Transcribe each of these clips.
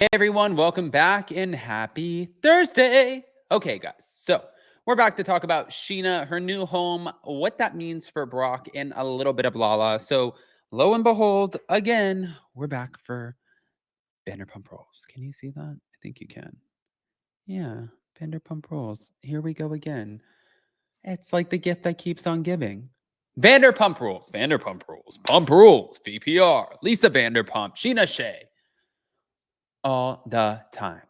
Hey everyone, welcome back and happy Thursday. Okay, guys, so we're back to talk about Scheana, her new home, what that means for Brock, and a little bit of Lala. So, lo and behold, again, we're back for Vanderpump Rules. Can you see that? I think you can. Yeah, Vanderpump Rules. Here we go again. It's like the gift that keeps on giving. Vanderpump Rules, Pump Rules, VPR, Lisa Vanderpump, Scheana Shea, all the time.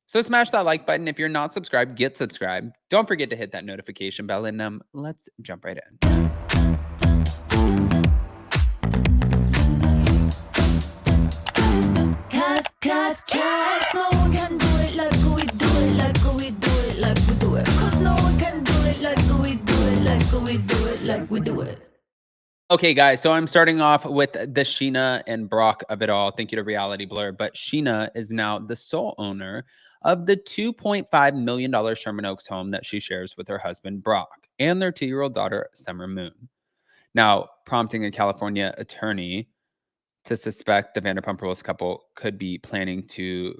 So smash that like button. If you're not subscribed, get subscribed. Don't forget to hit that notification bell, and let's jump right in. Cause no one can do it like we do it, like we do it, like we do it. Cause no one can do it like we do it, like we do it, like we do it. Okay, guys, so I'm starting off with the Scheana and Brock of it all. Thank you to Reality Blur. But Scheana is now the sole owner of the $2.5 million Sherman Oaks home that she shares with her husband, Brock, and their 2-year-old daughter, Summer Moon. Now, prompting a California attorney to suspect the Vanderpump Rules couple could be planning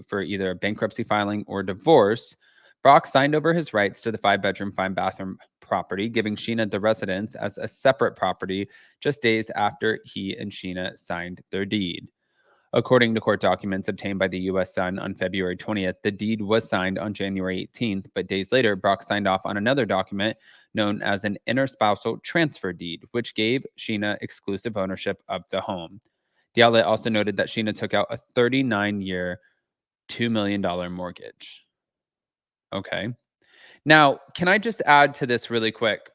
for either a bankruptcy filing or divorce, Brock signed over his rights to the 5-bedroom, 5-bathroom property, giving Scheana the residence as a separate property just days after he and Scheana signed their deed. According to court documents obtained by the US Sun on February 20th, the deed was signed on January 18th, but days later, Brock signed off on another document known as an interspousal transfer deed, which gave Scheana exclusive ownership of the home. The outlet also noted that Scheana took out a 39-year, $2 million mortgage. Okay. Now, can I just add to this really quick?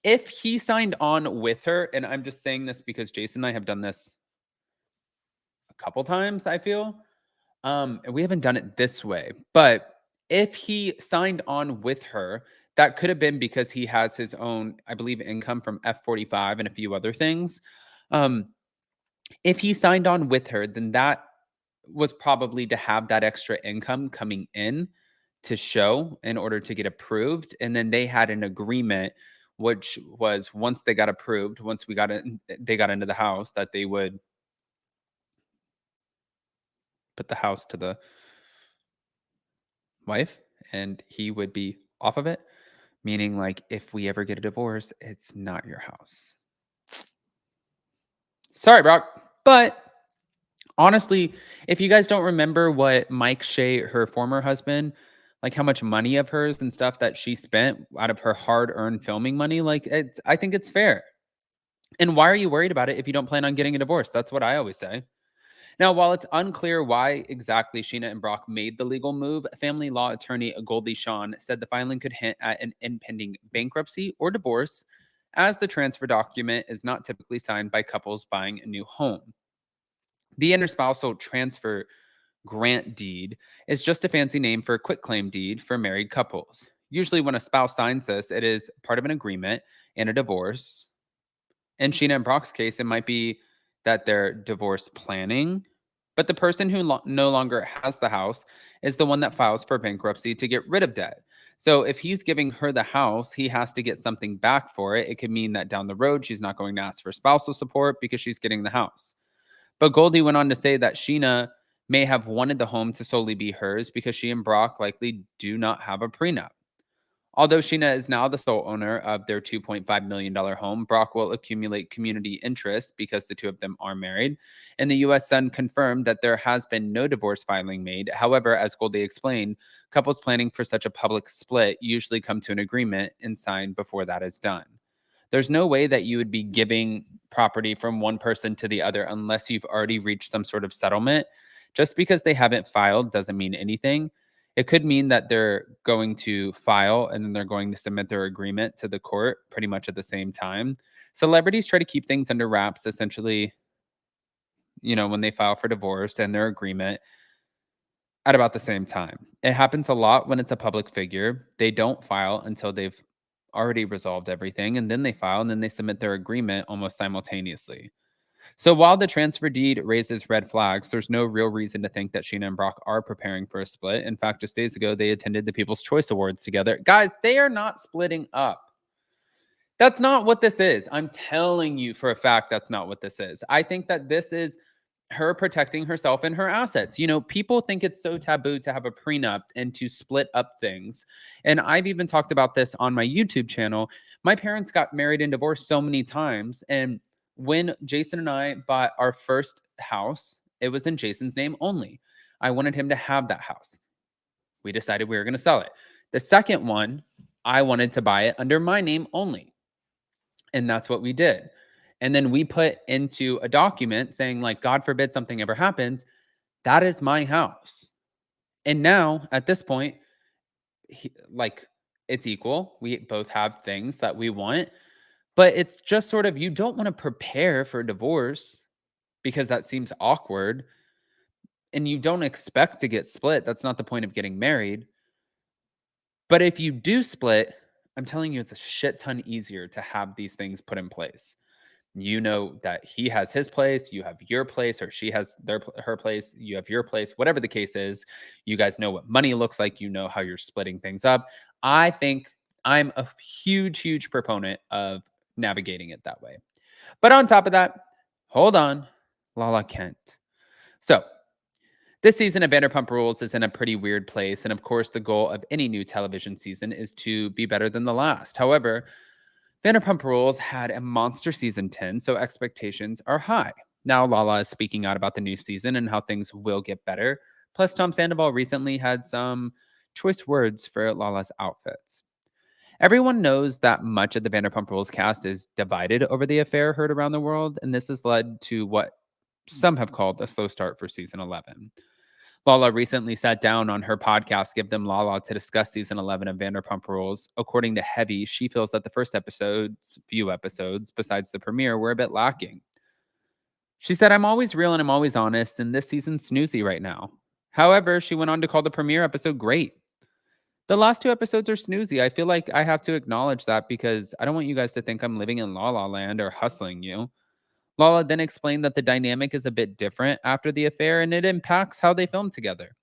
If he signed on with her, and I'm just saying this because Jason and I have done this a couple times, I feel. And we haven't done it this way, but if he signed on with her, that could have been because he has his own, I believe, income from F45 and a few other things. If he signed on with her, then that was probably to have that extra income coming in to show in order to get approved. And then they had an agreement, which was once they got approved, once they got into the house, that they would put the house to the wife and he would be off of it. Meaning, like, if we ever get a divorce, it's not your house. Sorry, Brock. But honestly, if you guys don't remember what Mike Shea, her former husband, like how much money of hers and stuff that she spent out of her hard-earned filming money, like I think it's fair. And why are you worried about it if you don't plan on getting a divorce? That's what I always say. Now, while it's unclear why exactly Scheana and Brock made the legal move, family law attorney Goldie Shawn said the filing could hint at an impending bankruptcy or divorce, as the transfer document is not typically signed by couples buying a new home. The interspousal transfer grant deed is just a fancy name for a quitclaim deed for married couples. Usually, when a spouse signs this, it is part of an agreement in a divorce. In Scheana and Brock's case, it might be that they're divorce planning, but the person who no longer has the house is the one that files for bankruptcy to get rid of debt. So if he's giving her the house, he has to get something back for it. It could mean that down the road, she's not going to ask for spousal support because she's getting the house. But Goldie went on to say that Scheana may have wanted the home to solely be hers because she and Brock likely do not have a prenup. Although Scheana is now the sole owner of their $2.5 million home, Brock will accumulate community interest because the two of them are married. And the U.S. Sun confirmed that there has been no divorce filing made. However, as Goldie explained, couples planning for such a public split usually come to an agreement and sign before that is done. There's no way that you would be giving property from one person to the other unless you've already reached some sort of settlement. Just because they haven't filed doesn't mean anything. It could mean that they're going to file and then they're going to submit their agreement to the court pretty much at the same time. Celebrities try to keep things under wraps, essentially, when they file for divorce and their agreement at about the same time. It happens a lot when it's a public figure. They don't file until they've already resolved everything, and then they file and then they submit their agreement almost simultaneously. So while the transfer deed raises red flags, there's no real reason to think that Scheana and Brock are preparing for a split. In fact, just days ago, they attended the People's Choice Awards together. Guys, they are not splitting up. That's not what this is. I'm telling you for a fact that's not what this is. I think that this is her protecting herself and her assets. You know, people think it's so taboo to have a prenup and to split up things. And I've even talked about this on my YouTube channel. My parents got married and divorced so many times. And when Jason and I bought our first house, it was in Jason's name only. I wanted him to have that house. We decided we were going to sell it. The second one, I wanted to buy it under my name only. And that's what we did. And then we put into a document saying, like, God forbid something ever happens, that is my house. And now at this point, like, it's equal. We both have things that we want, but it's just sort of, you don't want to prepare for divorce because that seems awkward and you don't expect to get split. That's not the point of getting married. But if you do split, I'm telling you, it's a shit ton easier to have these things put in place. You know that he has his place, you have your place, or she has her place, you have your place, whatever the case is. You guys know what money looks like, you know how you're splitting things up. I think I'm a huge proponent of navigating it that way. But on top of that, hold on, Lala Kent. So, this season of Vanderpump Rules is in a pretty weird place, and of course, the goal of any new television season is to be better than the last. However, Vanderpump Rules had a monster season 10, so expectations are high. Now, Lala is speaking out about the new season and how things will get better. Plus, Tom Sandoval recently had some choice words for Lala's outfits. Everyone knows that much of the Vanderpump Rules cast is divided over the affair heard around the world, and this has led to what some have called a slow start for season 11. Lala recently sat down on her podcast, Give Them Lala, to discuss season 11 of Vanderpump Rules. According to Heavy, she feels that the first few episodes, besides the premiere, were a bit lacking. She said, I'm always real and I'm always honest, and this season's snoozy right now. However, she went on to call the premiere episode great. The last two episodes are snoozy. I feel like I have to acknowledge that because I don't want you guys to think I'm living in La La Land or hustling you. Lala then explained that the dynamic is a bit different after the affair and it impacts how they film together.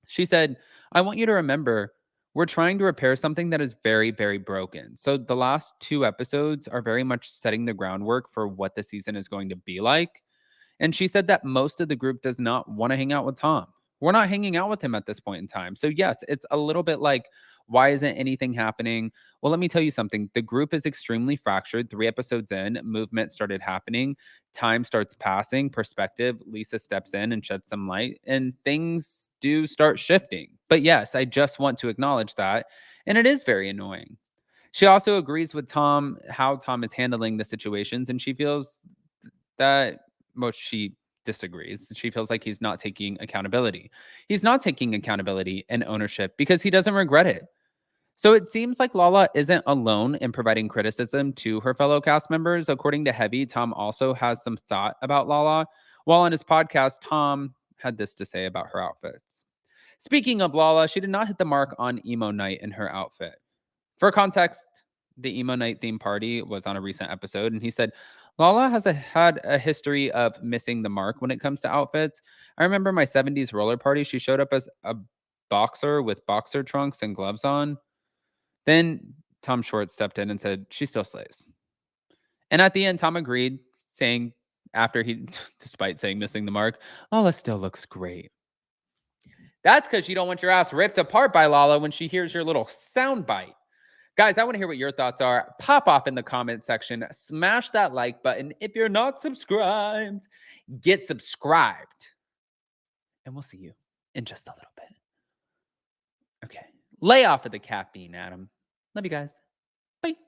She said, I want you to remember, we're trying to repair something that is very broken. So the last two episodes are very much setting the groundwork for what the season is going to be like. And she said that most of the group does not want to hang out with Tom. We're not hanging out with him at this point in time. So, yes, it's a little bit like, why isn't anything happening? Well, let me tell you something. The group is extremely fractured. 3 episodes in, movement started happening. Time starts passing. Perspective. Lisa steps in and sheds some light, and things do start shifting. But yes, I just want to acknowledge that. And it is very annoying. She also agrees with Tom, how Tom is handling the situations, and she feels that she disagrees. She feels like he's not taking accountability. He's not taking accountability and ownership because he doesn't regret it. So it seems like Lala isn't alone in providing criticism to her fellow cast members. According to Heavy, Tom also has some thought about Lala. While on his podcast, Tom had this to say about her outfits. Speaking of Lala, she did not hit the mark on emo night in her outfit. For context, the emo night theme party was on a recent episode, and he said Lala has had a history of missing the mark when it comes to outfits. I remember my 70s roller party. She showed up as a boxer with boxer trunks and gloves on. Then Tom Short stepped in and said, she still slays. And at the end, Tom agreed, saying, after he, despite saying missing the mark, Lala still looks great. That's because you don't want your ass ripped apart by Lala when she hears your little soundbite. Guys, I want to hear what your thoughts are. Pop off in the comment section. Smash that like button. If you're not subscribed, get subscribed. And we'll see you in just a little bit. Okay. Lay off of the caffeine, Adam. Love you guys. Bye.